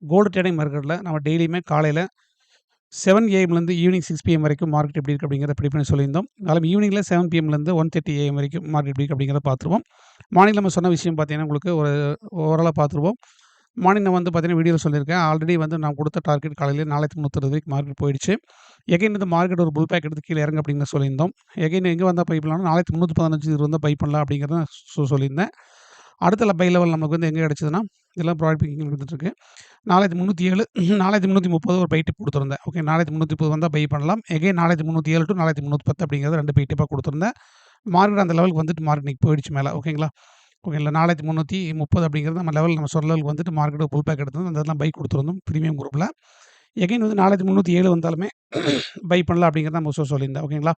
Gold trading மார்க்கெட்டில நம்ம டெய்லியுமே காலையில 7 ஏஎம்லேருந்து ஈவினிங் 6 பிஎம் வரைக்கும் மார்க்கெட் எப்படி இருக்குது அப்படிங்கிறத ப்ரிடிக்ட் பண்ணி சொல்லியிருந்தோம். அதிலும் ஈவினிங்கில் 7 பிஎம்லேருந்து 1:30 ஏஎம் வரைக்கும் மார்க்கெட் எப்படி இருக்குது அப்படிங்கிறத பார்த்துருவோம். மார்னிங் நம்ம சொன்ன விஷயம் பார்த்தீங்கன்னா உங்களுக்கு ஒரு ஓவராலாக பார்த்துருவோம். மார்னிங் நான் வந்து பார்த்தீங்கன்னா வீடியோவில் சொல்லியிருக்கேன். ஆல்ரெடி வந்து நான் கொடுத்த டார்கெட் காலையில் 4360 வரைக்கும் மார்க்கெட் போயிடுச்சு. எகைன் இந்த மார்க்கெட் ஒரு புல் பேக் எடுத்து கீழே இறங்க அப்படின்னு சொல்லியிருந்தோம். எகைன் எங்கே வந்தால் பை பண்ணலாம்னா 4315 வந்தால் பை பண்ணலாம் அப்படிங்கிறத சொல்லியிருந்தேன். அடுத்த பை லெவல் நமக்கு வந்து எங்கே கிடச்சிதுன்னா இதெல்லாம் ப்ராடக்ட் பிக்கிங் கொடுத்துட்ருக்கு. 4307 4330 ஒரு பை டிப் கொடுத்துருந்தேன். ஓகே 4330 வந்தால் பை பண்ணலாம். எகைன் 4307 டு 4310 அப்படிங்கிறது 2 பை டிப்பாக கொடுத்துருந்தேன். மார்க்கெட் அந்த லெவலுக்கு வந்துட்டு மார்க்கெட் இன்னைக்கு போயிடுச்சு மேலே. ஓகேங்களா? ஓகேங்களா? 4330 அப்படிங்கிறது நம்ம லெவல் நம்ம சொன்ன லெவலுக்கு வந்துட்டு மார்க்கெட் புல் பேக் எடுத்திருந்தோம். அந்த இதெல்லாம் பை கொடுத்துருந்தோம் ப்ரீமியம் குரூப்பில். எகைன் வந்து 4307 வந்தாலுமே பை பண்ணலாம் அப்படிங்கிறத நம்ம சொல்லியிருந்தேன். ஓகேங்களா?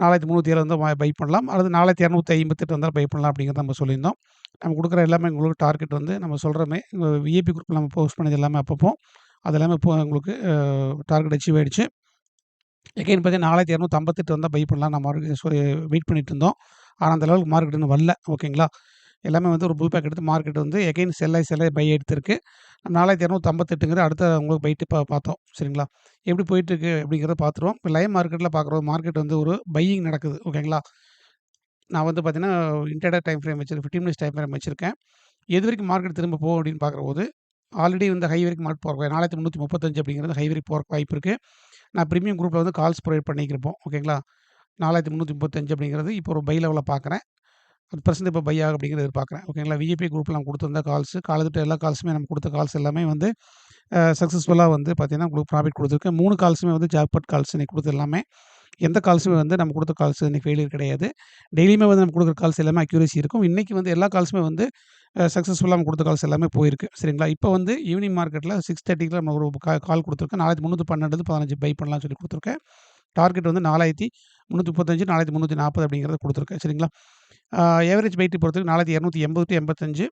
4307 வந்தால் பை பண்ணலாம். அல்லது 4258 வந்தாலும் பை பண்ணலாம் அப்படிங்கிறத நம்ம சொல்லியிருந்தோம். நம்ம கொடுக்குற எல்லாமே உங்களுக்கு டார்கெட் வந்து நம்ம சொல்கிறோமே விஐபி குரூப்பில் நம்ம போஸ்ட் பண்ணது எல்லாமே அப்பப்போ அது எல்லாமே இப்போ உங்களுக்கு டார்கெட் அச்சீவ் ஆகிடுச்சு. எகைன் பார்த்தீங்கன்னா 4258 வந்தால் பை பண்ணலாம் நம்ம வெயிட் பண்ணிட்டு இருந்தோம். ஆனால் அந்த லெவலுக்கு மார்க்கெட் இன்னும் வரல. ஓகேங்களா? எல்லாமே வந்து ஒரு புல் பேக் எடுத்து மார்க்கெட் வந்து எகைன் செல்லாய் பை எடுத்திருக்கு. 4258ங்கிற அடுத்த உங்களுக்கு பை டிப்பாக பார்த்தோம். சரிங்களா? எப்படி போயிட்டுருக்கு அப்படிங்கிறத பார்த்துருவோம். இப்போ லைவ் மார்க்கெட்டில் பார்க்குறோம் மார்க்கெட் வந்து ஒரு பையிங் நடக்குது. ஓகேங்களா? நான் வந்து பார்த்தீங்கன்னா இன்டர்டே டைம் ஃப்ரேம் வச்சிருக்கேன். 15 மினிட்ஸ் டைம் ஃப்ரேம் வச்சிருக்கேன். எது வரைக்கும் மார்க்கெட் திரும்ப போகும் அப்படின்னு பார்க்குறபோது ஆல்ரெடி வந்து ஹை வரைக்கும் மார்க்கெட் போகிறக்கு 4335 அப்படிங்கிறது ஹை வரைக்கும் போகிறக்கு வாய்ப்பு இருக்குது. நான் ப்ரீமியம் குரூப்பில் வந்து கால்ஸ் ப்ரொவைட் பண்ணிக்கிறப்போம். ஓகேங்களா? 4335 அப்படிங்கிறது இப்போ ஒரு பை லெவலில் பார்க்குறேன். 10% இப்போ பை ஆகும் அப்படிங்கிறது எதிர்பார்க்குறேன். ஓகேங்களா? விஐபி குரூப்பில் நம்ம கொடுத்துருந்த கால்ஸு காலத்துட்டு எல்லா கால்ஸுமே நம்ம கொடுத்த கால்ஸ் எல்லாமே வந்து சக்ஸஸ்ஃபுல்லாக வந்து பார்த்தீங்கன்னா உங்களுக்கு ப்ராஃபிட் கொடுத்துருக்கேன். 3 கால்ஸுமே வந்து ஜாக்பாட் கால்ஸ் இன்னைக்கு கொடுத்தது எல்லாமே எந்த கால்ஸுமே வந்து நம்ம கொடுத்த கால்ஸ் இன்னைக்கு ஃபெயிலியர் கிடையாது. டெய்லியுமே வந்து நம்ம கொடுக்குற கால்ஸ் எல்லாமே அக்யூரசி இருக்கும். இன்றைக்கி வந்து எல்லா கால்ஸுமே வந்து சக்ஸஸ்ஃபுல்லாக நம்ம கொடுத்த கால்ஸ் எல்லாமே போயிருக்கு. சரிங்களா? இப்போ வந்து ஈவினிங் மார்க்கெட்டில் 6:30க்கு நம்ம ஒரு கால் கொடுத்துருக்கேன். 4312 15 பை பண்ணலாம்னு சொல்லி கொடுத்துருக்கேன். டார்கெட் வந்து 4335 4340 அப்படிங்கிறத கொடுத்துருக்கேன். சரிங்களா? ஏவரேஜ் பை டிப் பொறுத்தவரைக்கும் 4280 டு 85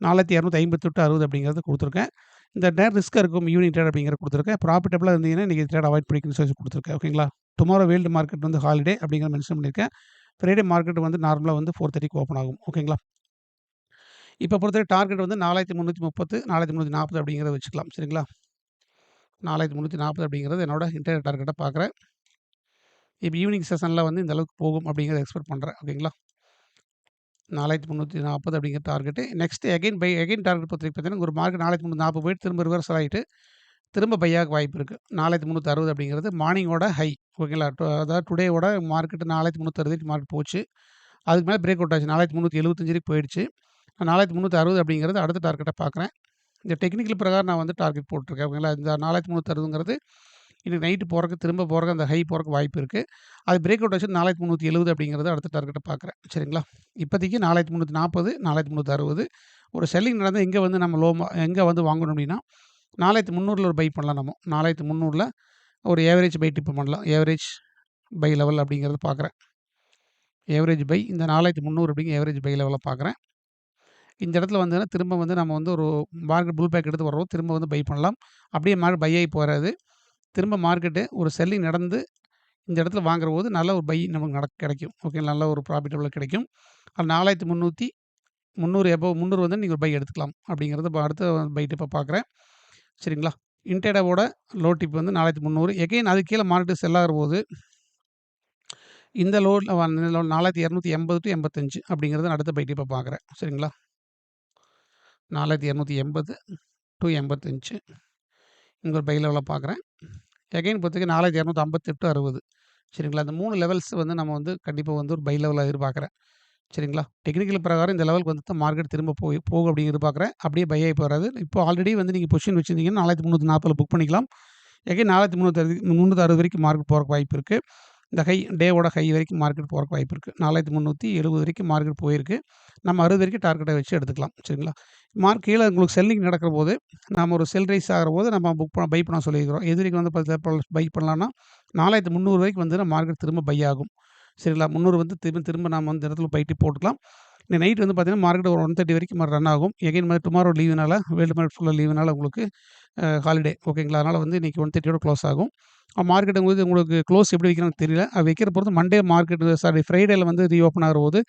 4258 டு 60 அப்படிங்கிறது கொடுத்துருக்கேன். இந்த நேரம் ரிஸ்க்காக இருக்கும் ஈவினிங் ட்ரேட் அப்படிங்கிற கொடுத்துருக்கேன். ப்ராஃபிட்டபிளாக இருந்தீங்கன்னா இன்றைக்கி ட்ரேட் அவாய்ட் பண்ணிக்கணும்னு சொல்லி கொடுத்துருக்கேன். ஓகேங்களா? டுமாரோ வேர்ல்டு மார்க்கெட் வந்து ஹாலிடே அப்படிங்கிற மென்ஷன் பண்ணியிருக்கேன். ஃப்ரைடே மார்க்கெட் வந்து நார்மலாக வந்து 4:30க்கு ஓப்பன் ஆகும். ஓகேங்களா? இப்போ பொறுத்தவரை டார்கெட் வந்து 4330 4340 அப்படிங்கிறத வச்சுக்கலாம். சரிங்களா? 4340 அப்படிங்கிறது என்னோட இன்டர் டார்கெட்டாக பார்க்குறேன். இப்போ ஈவினிங் செஷனில் வந்து இந்த அளவுக்கு போகும் அப்படிங்கிறத எக்ஸ்பெக்ட் பண்ணுறேன். ஓகேங்களா? 4340 அப்படிங்கிற டார்கெட்டு. நெக்ஸ்ட் எகைன் டார்கெட் பொறுத்தவரைக்கும் பார்த்தீங்கன்னா ஒரு மார்க்கெட் 4340 போயிட்டு திரும்ப ரிவர்சல் ஆகிட்டு திரும்ப பையாக வாய்ப்பு இருக்குது. 4360 அப்படிங்கிறது மார்னிங்கோட ஹை. ஓகேங்களா? அதாவது டுடேவோட மார்க்கெட்டு 4360 மார்க்கெட் போச்சு. அதுக்கு மேலே பிரேக் அவுட் ஆச்சு. 4375 வரைக்கும் போயிடுச்சு. 4360 அப்படிங்கிறது அடுத்த டார்கெட்டாக பார்க்குறேன். இந்த டெக்னிக்கல் பிரகாரம் நான் வந்து டார்கெட் போட்டிருக்கேன். ஓகேங்களா? இந்த 4360ங்கிறது இன்னைக்கு நைட்டு போகிறக்கு திரும்ப போகிறக்கு அந்த ஹை போகிறக்கு வாய்ப்பு இருக்குது. அது பிரேக் அவுட் ஆச்சு 4370 அப்படிங்கிறது அடுத்த டார்கெட்டை பார்க்குறேன். சரிங்களா? இப்போதைக்கு 4340 4360 ஒரு செல்லிங் நடந்தால் எங்கே வந்து நம்ம எங்கே வந்து வாங்கணும் அப்படின்னா 4300 ஒரு பை பண்ணலாம். நம்ம 4300 ஒரு ஏவரேஜ் பை டிப் பண்ணலாம். ஏவரேஜ் பை லெவல் அப்படிங்கிறது பார்க்குறேன். ஏவரேஜ் பை இந்த 4300 அப்படிங்கிற ஏவரேஜ் பை லெவலில் பார்க்குறேன். இந்த இடத்துல வந்ததுன்னா திரும்ப வந்து நம்ம வந்து ஒரு மார்க்கெட் புல் பேக் எடுத்து வர்றோம். திரும்ப வந்து பை பண்ணலாம். அப்படியே மார்க்கெட் பை ஆகி போகாது. திரும்ப மார்க்கெட்டு ஒரு செல்லிங் நடந்து இந்த இடத்துல வாங்குறபோது நல்ல ஒரு பை நமக்கு கிடைக்கும். ஓகே நல்ல ஒரு ப்ராஃபிட்டபிளாக கிடைக்கும். அது 4300 எபோவ் 300 வந்து நீங்கள் பை எடுத்துக்கலாம் அப்படிங்கிறது இப்போ அடுத்த பை டிப்பை பார்க்குறேன். சரிங்களா? இன்டேடாவோட லோ டிப் வந்து 4300 எகைன் அது கீழே மார்க்கெட் செல் ஆகும்போது இந்த லோவில் 4280 டு 85 அப்படிங்கிறது அடுத்த பை டிப்பை பார்க்குறேன். சரிங்களா? 4280 டு 85 இங்கே ஒரு பை லெவலில் பார்க்குறேன். எகைன் பொறுத்தவரைக்கும் 4258 60 சரிங்களா? அந்த 3 லெவல்ஸ் வந்து நம்ம வந்து கண்டிப்பாக வந்து ஒரு பை லெவலில் எதிர்பார்க்குறேன். சரிங்களா? டெக்னிக்கல் பிரகாரம் இந்த லெவலுக்கு வந்து தான் மார்க்கெட் திரும்ப போகும் அப்படின்னு எதிர்பார்க்குறேன். அப்படியே பை ஆகி போகாது. இப்போ ஆல்ரெடி வந்து நீங்கள் பொசிஷன் வச்சுருந்தீங்கன்னா 4340 புக் பண்ணிக்கலாம். எகைன் 4360 வரைக்கும் மார்க்கெட் போகிறக்கு வாய்ப்பு இருக்குது. இந்த ஹை டேவோட ஹை வரைக்கும் மார்க்கெட் போகிறக்கு வாய்ப்பு இருக்குது. 4370 வரைக்கும் மார்க்கெட் போயிருக்கு. நம்ம 60 வரைக்கும் டார்கெட்டை வச்சு எடுத்துக்கலாம். சரிங்களா? கீழே உங்களுக்கு செல்லிங் நடக்கிற போது நம்ம ஒரு செல் ரைஸ் ஆகிற போது நம்ம பை பண்ண சொல்லியிருக்கிறோம். எது வரைக்கும் வந்து பை பண்ணலாம்னா 4300 வரைக்கும் வந்து மார்க்கெட் திரும்ப பை ஆகும். சரிங்களா? 300 வந்து திரும்ப நம்ம வந்து இடத்துல பை டிப் போட்டுக்கலாம். இந்த நைட் வந்து பார்த்தீங்கன்னா மார்க்கெட் ஒரு 130 வரைக்கும் ரன் ஆகும். எகைன் வந்து டுமாரோ லீவுனால வேர்ல்டு மார்க்கெட் ஃபுல்லாக லீவுனால உங்களுக்கு ஹாலிடே ஓகேங்களா? அதனால் வந்து இன்றைக்கி 130யோட க்ளோஸ் ஆகும். மார்க்கெட்டுங்கும்போது உங்களுக்கு க்ளோஸ் எப்படி வைக்கிறாங்கன்னு தெரியல. அது வைக்கிற பொறுத்து மண்டே மார்க்கெட் ஃப்ரைடேயில் வந்து ரீஓப்பன் ஆகிற போது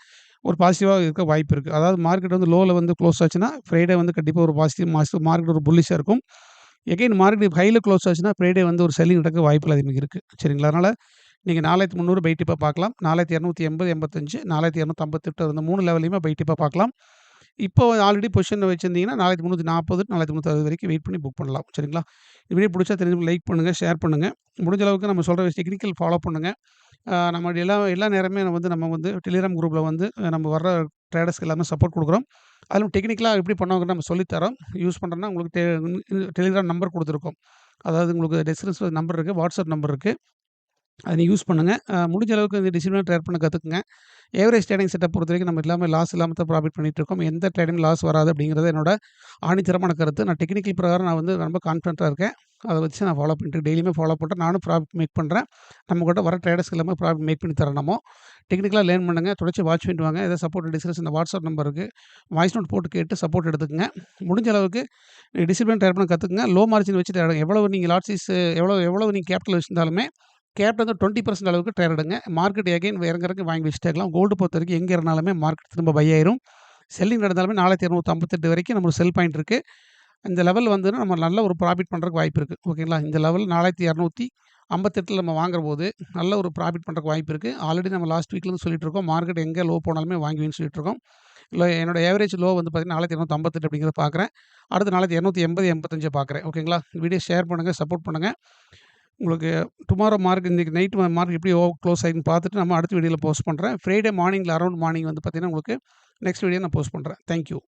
ஒரு பாசிட்டிவாக இருக்க வாய்ப்பு இருக்குது. அதாவது மார்க்கெட் வந்து லோவில் வந்து க்ளோஸ் ஆச்சுன்னா ஃப்ரைடே வந்து கண்டிப்பாக ஒரு பாசிட்டிவ் மார்க்கெட் ஒரு புல்லிஷாக இருக்கும். எகைன் மார்க்கெட் ஹையில் க்ளோஸ் ஆச்சுன்னா ஃப்ரைடே வந்து ஒரு செல்லிங் நடக்க வாய்ப்புகள் அதிகமாக இருக்குது. சரிங்களா? அதனால் நீங்கள் 4300 பை டிப்பாக பார்க்கலாம். 4280, 85, 4258 இந்த 3 லெவல்லையுமே பை டிப்பாக பார்க்கலாம். இப்போ ஆல்ரெடி பொசிஷன் வச்சிருந்தீங்கன்னா 4340, 4360 வரைக்கும் வெயிட் பண்ணி புக் பண்ணலாம். சரிங்களா? இந்த வீடியோ பிடிச்சா தெரிஞ்சவங்களுக்கு லைக் பண்ணுங்கள், ஷேர் பண்ணுங்கள். முடிஞ்ச அளவுக்கு நம்ம சொல்கிற டெக்னிக்கல் ஃபாலோ பண்ணுங்கள். நம்ம எல்லா நேரமே நம்ம வந்து டெலிகிராம் குரூப்பில் வந்து நம்ம வர்ற ட்ரேடர்ஸ்க்கு எல்லாமே சப்போர்ட் கொடுக்குறோம். அதிலும் டெக்னிக்கலாக எப்படி பண்ணுவாங்கன்னு நம்ம சொல்லித்தரோம். யூஸ் பண்ணுறோன்னா உங்களுக்கு டெலிகிராம் நம்பர் கொடுத்துருக்கோம். அதாவது உங்களுக்கு டிஸ்கிரிப்ஷனில் நம்பர் இருக்குது, வாட்ஸ்அப் நம்பர் இருக்குது. அதை யூஸ் பண்ணுங்கள். முடிஞ்ச அளவுக்கு இந்த டிசிப்ளினாக ட்ரேட் பண்ண கற்றுக்குங்க. ஏவரேஜ் ட்ரேடிங் செட்டப் பொறுத்தவரைக்கும் நம்ம எல்லாமே லாஸ் இல்லாமல் தான் ப்ராஃபிட் பண்ணிகிட்ருக்கோம். எந்த ட்ரேடிங் லாஸ் வராது அப்படிங்கிறது என்னோட ஆணித்தரமான கருத்து. நான் டெக்னிக்கல் பிரகாரம் நான் வந்து ரொம்ப கான்ஃபிடென்ட்டாக இருக்கேன். அதை வச்சு நான் ஃபாலோ பண்ணிட்டு டெய்லியுமே ஃபாலோ பண்ணுறேன். நானும் ப்ராஃபிட் மேக் பண்ணுறேன். நம்ம கூட வர ட்ரேடர்ஸ்க்கு எல்லாமே ப்ராஃபிட் மேக் பண்ணி தரேன் நம்ம. டெக்னிக்கலாக லேர்ன் பண்ணுங்கள். தொடர்ச்சி வாட்ச் பண்ணிட்டு வாங்க. ஏதாவது சப்போர்ட் டிஸ்கஷன் இந்த வாட்ஸ்அப் நம்பர் இருக்குது. வாய்ஸ் நோட் போட்டு கேட்டு சப்போர்ட் எடுத்துக்கங்க. முடிஞ்ச அளவுக்கு டிசிப்ளின் ட்ரேட் பண்ண கற்றுக்குங்க. லோ மார்ஜின் வச்சு ட்ரேட் எவ்வளவு நீங்கள் லாட் சைஸ் எவ்வளவு நீங்கள் கேபிட்டல் வச்சிருந்தாலுமே கேபிட்டல் வந்து 20% அளவுக்கு ட்ரேட் எடுங்க. மார்க்கெட் எகைன் இறங்குறதுக்கு வாங்கி வச்சுட்டே இருக்கலாம். கோல்டு பொறுத்த வரைக்கும் எங்கே இருந்தாலுமே மார்க்கெட் திரும்ப பை ஆயிரும். செல்லிங் நடந்தாலுமே 4258 வரைக்கும் நம்ம செல் பாயிண்ட் இருக்குது. இந்த லெவல் வந்துன்னா நம்ம நல்ல ஒரு ப்ராஃபிட் பண்ணுறதுக்கு வாய்ப்பு இருக்குது. ஓகேங்களா? இந்த லெவல் 4258 நம்ம வாங்குற போது நல்ல ஒரு ப்ராஃபிட் பண்ணுறதுக்கு வாய்ப்பு இருக்குது. ஆல்ரெடி நம்ம லாஸ்ட் வீக்லேருந்து சொல்லிட்டு இருக்கோம். மார்க்கெட் எங்கே லோ போனாலுமே வாங்குவேன்னு சொல்லிட்டு இருக்கோம். இல்லை என்னோட ஏவரேஜ் லோ வந்து பார்த்தீங்கன்னா 4258 அப்படிங்கிறத பார்க்குறேன். அடுத்து 4280, 85 பார்க்குறேன். ஓகேங்களா? வீடியோ ஷேர் பண்ணுங்கள், சப்போர்ட் பண்ணுங்கள். உங்களுக்கு டுமாரோ மார்க்கெட் இன்றைக்கி நைட் மார்க்கெட் எப்படி க்ளோஸ் ஆகிதுன்னு பார்த்துட்டு நம்ம அடுத்த வீடியோவில் போஸ்ட் பண்ணுறேன். ஃப்ரைடே மார்னிங்கில் அரௌண்ட் மார்னிங் வந்து பார்த்தீங்கன்னா உங்களுக்கு நெக்ஸ்ட் வீடியோ நான் போஸ்ட் பண்ணுறேன். தேங்க்யூ.